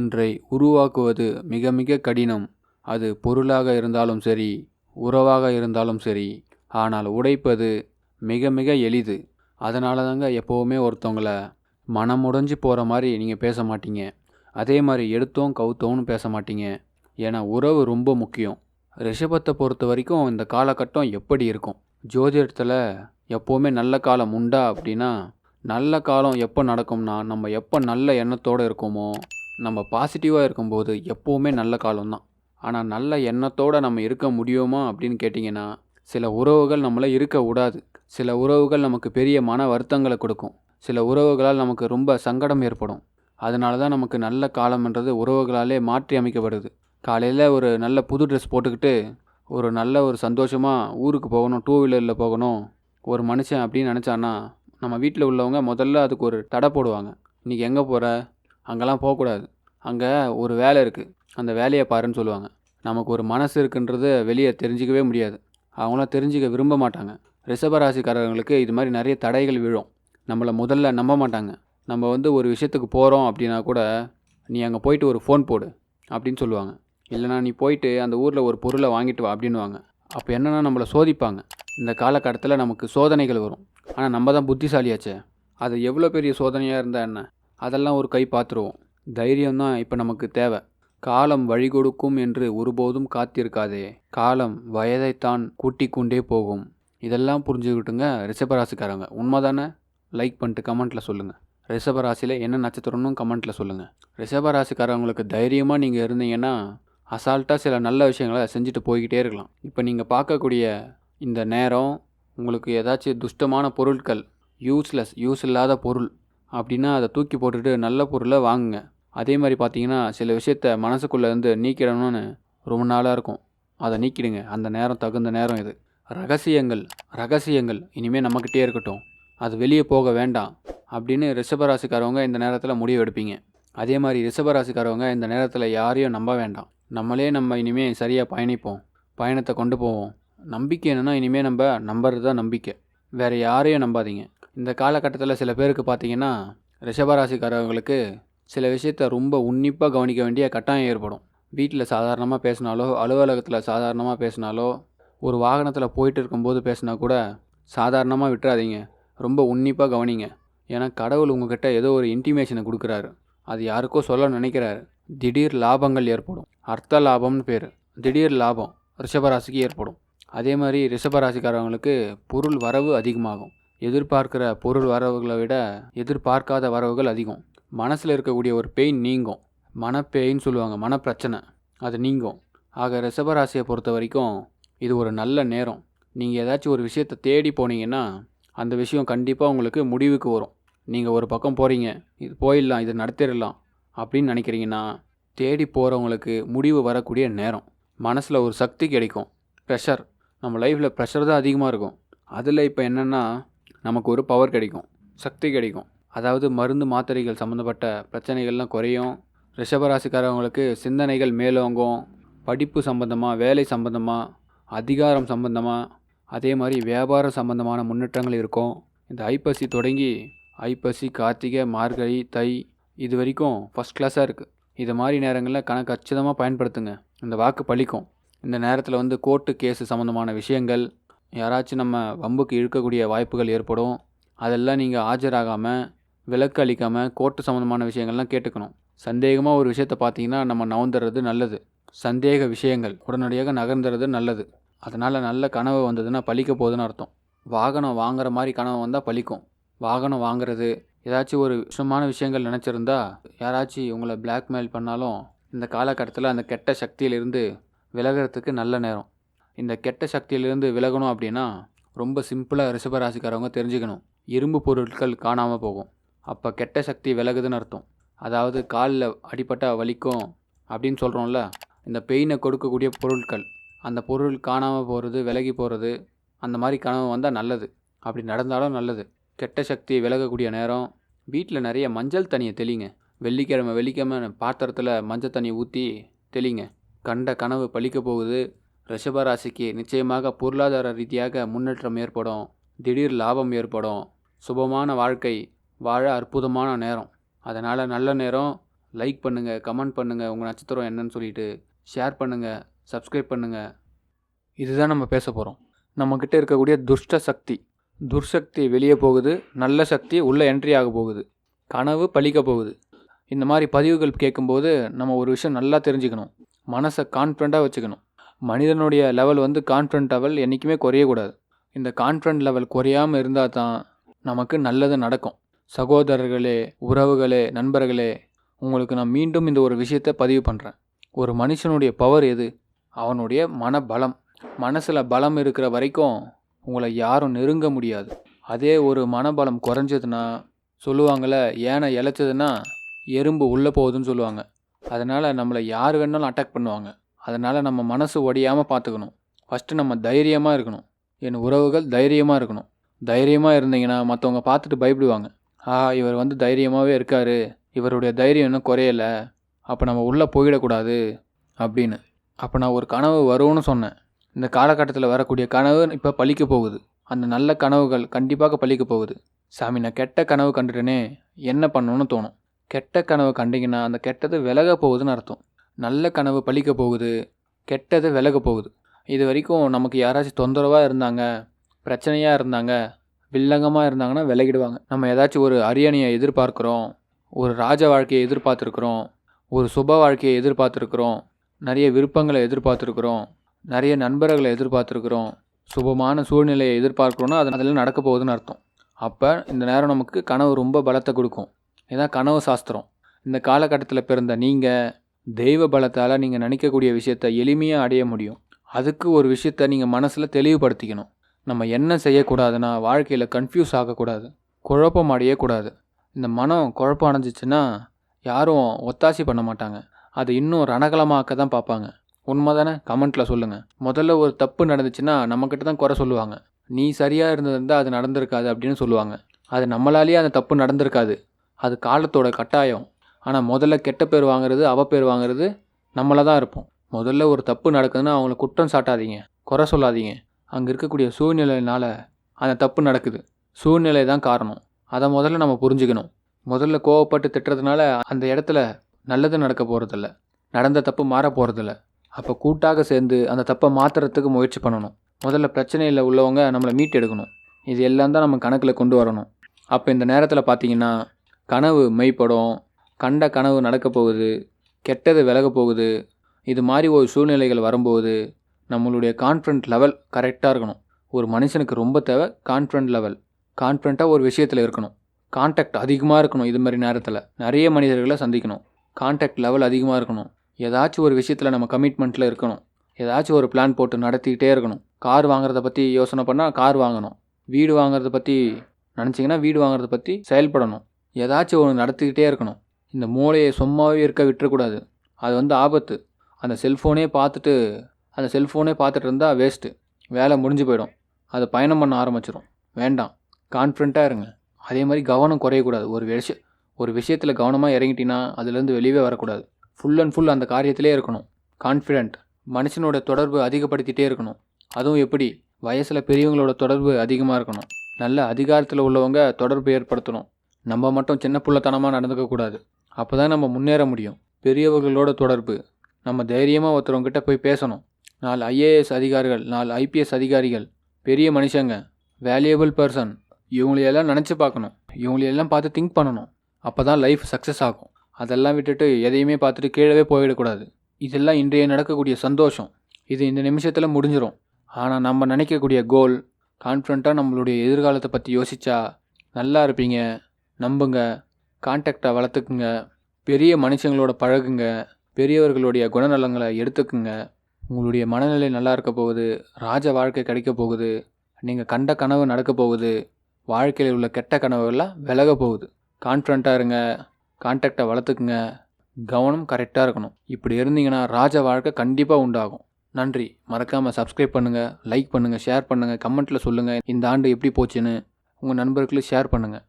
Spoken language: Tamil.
ஒன்றை உருவாக்குவது மிக மிக கடினம். அது பொருளாக இருந்தாலும் சரி, உறவாக இருந்தாலும் சரி. ஆனால் உடைப்பது மிக மிக எளிது. அதனால தாங்க எப்போவுமே ஒருத்தவங்கள மனமுடைஞ்சு போகிற மாதிரி நீங்கள் பேச மாட்டீங்க. அதே மாதிரி எடுத்தோம் கவுத்தோன்னு பேச மாட்டீங்க. ஏன்னா உறவு ரொம்ப முக்கியம். ரிஷபத்தை பொறுத்த வரைக்கும் இந்த காலகட்டம் எப்படி இருக்கும்? ஜோதிடத்தில் எப்போவுமே நல்ல காலம் உண்டா அப்படின்னா, நல்ல காலம் எப்போ நடக்கும்னா, நம்ம எப்போ நல்ல எண்ணத்தோடு இருக்கோமோ, நம்ம பாசிட்டிவாக இருக்கும்போது எப்போவுமே நல்ல காலம்தான். ஆனால் நல்ல எண்ணத்தோடு நம்ம இருக்க முடியுமா அப்படின்னு கேட்டிங்கன்னா, சில உறவுகள் நம்மளை இருக்க விடாது. சில உறவுகள் நமக்கு பெரிய மன வருத்தங்களை கொடுக்கும். சில உறவுகளால் நமக்கு ரொம்ப சங்கடம் ஏற்படும். அதனால தான் நமக்கு நல்ல காலம்ன்றது உறவுகளாலே மாற்றி அமைக்கப்படுது. காலையில் ஒரு நல்ல புது ட்ரெஸ் போட்டுக்கிட்டு ஒரு நல்ல ஒரு சந்தோஷமாக ஊருக்கு போகணும், டூ வீலரில் போகணும் ஒரு மனுஷன் அப்படின்னு நினச்சான்னா, நம்ம வீட்டில் உள்ளவங்க முதல்ல அதுக்கு ஒரு தடை போடுவாங்க. இன்றைக்கி எங்கே போகிற? அங்கெல்லாம் போகக்கூடாது. அங்கே ஒரு வேலை இருக்குது, அந்த வேலையை பாருன்னு சொல்லுவாங்க. நமக்கு ஒரு மனசு இருக்குன்றது வெளியே தெரிஞ்சிக்கவே முடியாது. அவங்களாம் தெரிஞ்சிக்க விரும்ப மாட்டாங்க. ரிஷபராசிக்காரர்களுக்கு இது மாதிரி நிறைய தடைகள் விழும். நம்மளை முதல்ல நம்ப மாட்டாங்க. நம்ம ஒரு விஷயத்துக்கு போகிறோம் அப்படின்னா கூட, நீ அங்கே போயிட்டு ஒரு ஃபோன் போடு அப்படின்னு சொல்லுவாங்க. இல்லைனா நீ போயிட்டு அந்த ஊரில் ஒரு பொருளை வாங்கிட்டு வா அப்படின்னுவாங்க. அப்போ என்னென்னா நம்மளை சோதிப்பாங்க. இந்த காலகட்டத்தில் நமக்கு சோதனைகள் வரும். ஆனால் நம்ம தான் புத்திசாலியாச்சே. அது எவ்வளோ பெரிய சோதனையாக இருந்தால் என்ன, அதெல்லாம் ஒரு கை பார்த்துருவோம். தைரியம்தான் இப்போ நமக்கு தேவை. காலம் வழி கொடுக்கும் என்று ஒருபோதும் காத்திருக்காதே. காலம் வயதைத்தான் கூட்டிக் கொண்டே போகும். இதெல்லாம் புரிஞ்சுக்கிட்டுங்க ரிஷபராசிக்காரங்க. உண்மைதானே? லைக் பண்ணிட்டு கமெண்ட்டில் சொல்லுங்கள். ரிஷபராசியில் என்ன நட்சத்திரம்னு கமெண்ட்டில் சொல்லுங்கள். ரிஷபராசிக்காரவங்களுக்கு தைரியமாக நீங்கள் இருந்தீங்கன்னா அசால்ட்டாக சில நல்ல விஷயங்களை செஞ்சுட்டு போய்கிட்டே இருக்கலாம். இப்போ நீங்கள் பார்க்கக்கூடிய இந்த நேரம் உங்களுக்கு ஏதாச்சும் துஷ்டமான பொருட்கள், யூஸ் இல்லாத பொருள் அப்படின்னா அதை தூக்கி போட்டுட்டு நல்ல பொருளை வாங்குங்க. அதே மாதிரி பார்த்தீங்கன்னா சில விஷயத்த மனசுக்குள்ளேருந்து நீக்கிடணும்னு ரொம்ப நாளாக இருக்கும். அதை நீக்கிடுங்க. அந்த நேரம் தகுந்த நேரம் இது. ரகசியங்கள் இனிமேல் நம்மக்கிட்டே இருக்கட்டும், அது வெளியே போக வேண்டாம் அப்படின்னு ரிஷபராசிக்காரவங்க இந்த நேரத்தில் முடிவு எடுப்பீங்க. அதே மாதிரி ரிஷபராசிக்காரவங்க இந்த நேரத்தில் யாரையும் நம்ப வேண்டாம். நம்ம இனிமேல் சரியாக பயணிப்போம், பயணத்தை கொண்டு போவோம். நம்பிக்கை என்னென்னா இனிமேல் நம்ம நம்புறது தான் நம்பிக்கை. வேறு யாரையும் நம்பாதீங்க. இந்த காலகட்டத்தில் சில பேருக்கு பார்த்தீங்கன்னா ரிஷபராசிக்காரவங்களுக்கு சில விஷயத்த ரொம்ப உன்னிப்பாக கவனிக்க வேண்டிய கட்டாயம் ஏற்படும். வீட்டில் சாதாரணமாக பேசினாலோ, அலுவலகத்தில் சாதாரணமாக பேசினாலோ, ஒரு வாகனத்தில் போயிட்டு இருக்கும்போது பேசினா கூட சாதாரணமாக விட்டுறாதீங்க. ரொம்ப உன்னிப்பாக கவனிங்க. ஏன்னா கடவுள் உங்ககிட்ட ஏதோ ஒரு இன்டிமேஷனை கொடுக்குறாரு. அது யாருக்கோ சொல்ல நினைக்கிறாரு. திடீர் லாபங்கள் ஏற்படும். அர்த்த லாபம்னு பேர். திடீர் லாபம் ரிஷபராசிக்கு ஏற்படும். அதே மாதிரி ரிஷபராசிக்காரவங்களுக்கு பொருள் வரவு அதிகமாகும். எதிர்பார்க்கிற பொருள் வரவுகளை விட எதிர்பார்க்காத வரவுகள் அதிகம். மனசில் இருக்கக்கூடிய ஒரு பெயின் நீங்கும். மனப்பெயின்னு சொல்லுவாங்க, மனப்பிரச்சனை, அது நீங்கும். ஆக ரிஷபராசியை பொறுத்த வரைக்கும் இது ஒரு நல்ல நேரம். நீங்கள் ஏதாச்சும் ஒரு விஷயத்தை தேடி போனீங்கன்னா அந்த விஷயம் கண்டிப்பாக உங்களுக்கு முடிவுக்கு வரும். நீங்கள் ஒரு பக்கம் போகிறீங்க, இது போயிடலாம், இது நடத்திடலாம் அப்படின்னு நினைக்கிறீங்கன்னா, தேடி போகிறவங்களுக்கு முடிவு வரக்கூடிய நேரம். மனசில் ஒரு சக்தி கிடைக்கும். ப்ரெஷர், நம்ம லைஃப்பில் ப்ரெஷர் தான் அதிகமாக இருக்கும். அதில் இப்போ என்னென்னா நமக்கு ஒரு பவர் கிடைக்கும், சக்தி கிடைக்கும். அதாவது மருந்து மாத்திரைகள் சம்மந்தப்பட்ட பிரச்சனைகள்லாம் குறையும். ரிஷபராசிக்காரவங்களுக்கு சிந்தனைகள் மேலோங்கும். படிப்பு சம்பந்தமாக, வேலை சம்பந்தமாக, அதிகாரம் சம்பந்தமாக, அதே மாதிரி வியாபாரம் சம்பந்தமான முன்னேற்றங்கள் இருக்கும். இந்த ஐப்பசி தொடங்கி ஐப்பசி, கார்த்திகை, மார்கழி, தை இது வரைக்கும் ஃபஸ்ட் கிளாஸாக இருக்குது. இது மாதிரி நேரங்களில் கணக்கு கச்சிதமாக பயன்படுத்துங்க. இந்த வாக்கு பலிக்கும். இந்த நேரத்தில் கோர்ட்டு கேஸு சம்மந்தமான விஷயங்கள், யாராச்சும் நம்ம வம்புக்கு இழுக்கக்கூடிய வாய்ப்புகள் ஏற்படும். அதெல்லாம் நீங்கள் ஆஜராகாமல், விலக்கு அளிக்காமல் கோர்ட்டு சம்மந்தமான விஷயங்கள்லாம் கேட்டுக்கணும். சந்தேகமாக ஒரு விஷயத்தை பார்த்தீங்கன்னா நம்ம நகர்ந்துறது நல்லது. சந்தேக விஷயங்கள் உடனடியாக நகர்ந்துறது நல்லது. அதனால் நல்ல கனவு வந்ததுன்னா பலிக்க போகுதுன்னு அர்த்தம். வாகனம் வாங்குற மாதிரி கனவு வந்தால் பலிக்கும். வாகனம் வாங்குறது, ஏதாச்சும் ஒரு விஷயமான விஷயங்கள் நினச்சிருந்தா யாராச்சும் உங்களை பிளாக்மெயில் பண்ணாலும் இந்த காலகட்டத்தில் அந்த கெட்ட சக்தியிலிருந்து விலகிறதுக்கு நல்ல நேரம். இந்த கெட்ட சக்தியிலிருந்து விலகணும் அப்படின்னா ரொம்ப சிம்பிளாக ரிஷபராசிக்காரவங்க தெரிஞ்சுக்கணும். இரும்பு பொருட்கள் காணாமல் போகும். அப்போ கெட்ட சக்தி விலகுதுன்னு அர்த்தம். அதாவது காலில் அடிபட்டால் வலிக்கும் அப்படின்னு சொல்கிறோம்ல, இந்த பெயினை கொடுக்கக்கூடிய பொருட்கள், அந்த பொருள் காணாமல் போகிறது, விலகி போகிறது, அந்த மாதிரி கனவு வந்தால் நல்லது. அப்படி நடந்தாலும் நல்லது. கெட்ட சக்தி விலகக்கூடிய நேரம். வீட்டில் நிறைய மஞ்சள் தண்ணியை தெளிங்க. வெள்ளிக்கிழமை பாத்திரத்தில் மஞ்சள் தண்ணி ஊற்றி தெளிங்க. கண்ட கனவு பலிக்க போகுது. ரிஷபராசிக்கு நிச்சயமாக பொருளாதார ரீதியாக முன்னேற்றம் ஏற்படும். திடீர் லாபம் ஏற்படும். சுபமான வாழ்க்கை வாழ அற்புதமான நேரம். அதனால் நல்ல நேரம். லைக் பண்ணுங்கள், கமெண்ட் பண்ணுங்கள், உங்கள் நட்சத்திரம் என்னன்னு சொல்லிட்டு ஷேர் பண்ணுங்கள், சப்ஸ்கிரைப் பண்ணுங்கள். இதுதான் நம்ம பேச போகிறோம். நம்மக்கிட்ட இருக்கக்கூடிய துஷ்ட சக்தி, துர்சக்தி வெளியே போகுது, நல்ல சக்தி உள்ளே என்ட்ரி ஆக போகுது, கனவு பலிக்க போகுது. இந்த மாதிரி பதிவுகள் கேட்கும்போது நம்ம ஒரு விஷயம் நல்லா தெரிஞ்சுக்கணும். மனசை கான்ஃபிடண்ட்டாக வச்சுக்கணும். மனிதனுடைய லெவல் கான்ஃபிடண்ட் லெவல் என்றைக்குமே குறையக்கூடாது. இந்த கான்ஃபிடண்ட் லெவல் குறையாமல் இருந்தால் தான் நமக்கு நல்லது நடக்கும். சகோதரர்களே, உறவுகளே, நண்பர்களே, உங்களுக்கு நான் மீண்டும் இந்த ஒரு விஷயத்தை பதிவு பண்ணுறேன். ஒரு மனுஷனுடைய பவர் எது? அவனுடைய மனபலம். மனசில் பலம் இருக்கிற வரைக்கும் உங்களை யாரும் நெருங்க முடியாது. அதே ஒரு மனபலம் குறைஞ்சதுன்னா சொல்லுவாங்கள்ல, யானை இழைச்சதுன்னா எறும்பு உள்ளே போகுதுன்னு சொல்லுவாங்க. அதனால் நம்மளை யார் வேணாலும் அட்டாக் பண்ணுவாங்க. அதனால் நம்ம மனசு ஒடியாமல் பார்த்துக்கணும். ஃபஸ்ட்டு நம்ம தைரியமாக இருக்கணும். என் உறவுகள் தைரியமாக இருக்கணும். தைரியமாக இருந்தீங்கன்னா மற்றவங்க பார்த்துட்டு பயப்படுவாங்க. இவர் தைரியமாகவே இருக்கார், இவருடைய தைரியம் இன்னும் குறையலை, அப்போ நம்ம உள்ளே போயிடக்கூடாது அப்படின்னு. அப்போ நான் ஒரு கனவு வரும்னு சொன்னேன். இந்த காலகட்டத்தில் வரக்கூடிய கனவு இப்போ பலிக்க போகுது. அந்த நல்ல கனவுகள் கண்டிப்பாக பலிக்க போகுது. சாமி, நான் கெட்ட கனவு கண்டுட்டேனே, என்ன பண்ணணும்னு தோணும். கெட்ட கனவு கண்டிங்கன்னா அந்த கெட்டது விலக போகுதுன்னு அர்த்தம். நல்ல கனவு பலிக்க போகுது, கெட்டது விலக போகுது. இது வரைக்கும் நமக்கு யாராச்சும் தொந்தரவாக இருந்தாங்க, பிரச்சனையாக இருந்தாங்க, வில்லங்கமாக இருந்தாங்கன்னா விலகிடுவாங்க. நம்ம ஏதாச்சும் ஒரு அரியணையை எதிர்பார்க்குறோம், ஒரு ராஜ வாழ்க்கையை எதிர்பார்த்துருக்குறோம், ஒரு சுப வாழ்க்கையை எதிர்பார்த்துருக்குறோம், நிறைய விருப்பங்களை எதிர்பார்த்துருக்குறோம், நிறைய நண்பர்களை எதிர்பார்த்துருக்குறோம், சுபமான சூழ்நிலையை எதிர்பார்க்குறோன்னா அதெல்லாம் நடக்க போகுதுன்னு அர்த்தம். அப்போ இந்த நேரம் நமக்கு கனவு ரொம்ப பலத்தை கொடுக்கும். இதான் கனவு சாஸ்திரம். இந்த காலகட்டத்தில் பிறந்த நீங்கள் தெய்வ பலத்தால் நீங்கள் நினைக்கக்கூடிய விஷயத்தை எளிமையாக அடைய முடியும். அதுக்கு ஒரு விஷயத்தை நீங்கள் மனசில் தெளிவுபடுத்திக்கணும். நம்ம என்ன செய்யக்கூடாதுன்னா, வாழ்க்கையில் கன்ஃபியூஸ் ஆகக்கூடாது, குழப்பம் அடையக்கூடாது. இந்த மனம் குழப்பம் அடைஞ்சிச்சின்னா யாரும் ஒத்தாசி பண்ண மாட்டாங்க. அது இன்னும் ரணகலமாக்க தான் பார்ப்பாங்க. உண்மை தானே? கமெண்ட்டில் சொல்லுங்கள். முதல்ல ஒரு தப்பு நடந்துச்சுன்னா நம்மக்கிட்ட தான் குறை சொல்லுவாங்க. நீ சரியாக இருந்திருந்தால் அது நடந்திருக்காது அப்படின்னு சொல்லுவாங்க. அது நம்மளாலேயே அந்த தப்பு நடந்திருக்காது, அது காலத்தோட கட்டாயம். ஆனால் முதல்ல கெட்ட பேர் வாங்குறது, பேர் வாங்குறது நம்மள தான் இருப்போம். முதல்ல ஒரு தப்பு நடக்குதுன்னா அவங்கள குற்றம் சாட்டாதீங்க, குறை சொல்லாதீங்க. அங்கே இருக்கக்கூடிய சூழ்நிலையினால் அந்த தப்பு நடக்குது. சூழ்நிலை தான் காரணம். அதை முதல்ல நம்ம புரிஞ்சுக்கணும். முதல்ல கோவப்பட்டு திட்டுறதுனால அந்த இடத்துல நல்லது நடக்க போகிறதில்ல, நடந்த தப்பு மாற போகிறதில்ல. அப்போ கூட்டாக சேர்ந்து அந்த தப்பை மாற்றுறதுக்கு முயற்சி பண்ணணும். முதல்ல பிரச்சனையில் உள்ளவங்க நம்மளை மீட்டெடுக்கணும். இது எல்லாம் தான் நம்ம கணக்கில் கொண்டு வரணும். அப்போ இந்த நேரத்தில் பார்த்திங்கன்னா கனவு மெய்ப்படும், கண்ட கனவு நடக்க போகுது, கெட்டது விலக போகுது. இது மாதிரி ஒரு சூழ்நிலைகள் வரும்போது நம்மளுடைய கான்ஃபிடென்ட் லெவல் கரெக்டாக இருக்கணும். ஒரு மனுஷனுக்கு ரொம்ப தேவை கான்ஃபிடென்ட் லெவல். கான்ஃபிடென்ட்டாக ஒரு விஷயத்தில் இருக்கணும். கான்டாக்ட் அதிகமாக இருக்கணும். இது மாதிரி நேரத்தில் நிறைய மனிதர்களை சந்திக்கணும். கான்டாக்ட் லெவல் அதிகமாக இருக்கணும். ஏதாச்சும் ஒரு விஷயத்தில் நம்ம கமிட்மெண்ட்டில் இருக்கணும். ஏதாச்சும் ஒரு பிளான் போட்டு நடத்திக்கிட்டே இருக்கணும். கார் வாங்குறத பற்றி யோசனை பண்ணால் கார் வாங்கணும். வீடு வாங்குறத பற்றி நினச்சிங்கன்னா வீடு வாங்குறத பற்றி செயல்படணும். ஏதாச்சும் ஒன்று நடத்திக்கிட்டே இருக்கணும். இந்த மூளையை சும்மாவே இருக்க விட்டுறக்கூடாது. அது ஆபத்து. அந்த செல்ஃபோனே பார்த்துட்டு இருந்தால் வேஸ்ட்டு. வேலை முடிஞ்சு போயிடும். அது பயணம் பண்ண ஆரம்பிச்சிடும். வேண்டாம், கான்ஃபிடண்ட்டாக இருங்க. அதே மாதிரி கவனம் குறையக்கூடாது. ஒரு விஷயத்தில் கவனமாக இறங்கிட்டிங்கன்னா அதுலேருந்து வெளியே வரக்கூடாது. ஃபுல் அண்ட் ஃபுல் அந்த காரியத்திலே இருக்கணும். கான்ஃபிடென்ட். மனுஷனோட தொடர்பு அதிகப்படுத்திகிட்டே இருக்கணும். அதுவும் எப்படி? வயசில் பெரியவங்களோட தொடர்பு அதிகமாக இருக்கணும். நல்ல அதிகாரத்தில் உள்ளவங்க தொடர்பு ஏற்படுத்தணும். நம்ம மட்டும் சின்ன புள்ளத்தனமாக நடந்துக்கக்கூடாது. அப்போ தான் நம்ம முன்னேற முடியும். பெரியவர்களோட தொடர்பு. நம்ம தைரியமாக ஒருத்தவங்ககிட்ட போய் பேசணும். 4 IAS அதிகாரிகள், 4 IPS அதிகாரிகள், பெரிய மனுஷங்க, வேல்யூபிள் பர்சன், இவங்களையெல்லாம் நினச்சி பார்க்கணும். இவங்களையெல்லாம் பார்த்து திங்க் பண்ணணும். அப்போ தான் லைஃப் சக்ஸஸ் ஆகும். அதெல்லாம் விட்டுட்டு எதையுமே பார்த்துட்டு கீழவே போயிடக்கூடாது. இதெல்லாம் இன்றைய நடக்கக்கூடிய சந்தோஷம். இது இந்த நிமிஷத்தில் முடிஞ்சிடும். ஆனால் நம்ம நினைக்கக்கூடிய கோல், கான்ஃபிடண்ட்டாக நம்மளுடைய எதிர்காலத்தை பற்றி யோசித்தா நல்லா இருப்பீங்க. நம்புங்க. கான்டாக்டை வளர்த்துக்குங்க. பெரிய மனுஷங்களோட பழகுங்க. பெரியவர்களுடைய குணநலங்களை எடுத்துக்குங்க. உங்களுடைய மனநிலை நல்லா இருக்க போகுது. ராஜ வாழ்க்கை கிடைக்க போகுது. நீங்கள் கண்ட கனவு நடக்க போகுது. வாழ்க்கையில் உள்ள கெட்ட கனவுகள்லாம் விலக போகுது. கான்ஃபிடண்ட்டாக இருங்க. கான்டாக்டை வளர்த்துக்குங்க. கவனம் கரெக்டாக இருக்கணும். இப்படி இருந்தீங்கன்னா ராஜ வாழ்க்கை கண்டிப்பாக உண்டாகும். நன்றி. மறக்காமல் சப்ஸ்கிரைப் பண்ணுங்கள், லைக் பண்ணுங்கள், ஷேர் பண்ணுங்கள், கமெண்ட்டில் சொல்லுங்கள் இந்த ஆண்டு எப்படி போச்சுன்னு. உங்கள் நண்பர்களுக்கு ஷேர் பண்ணுங்கள்.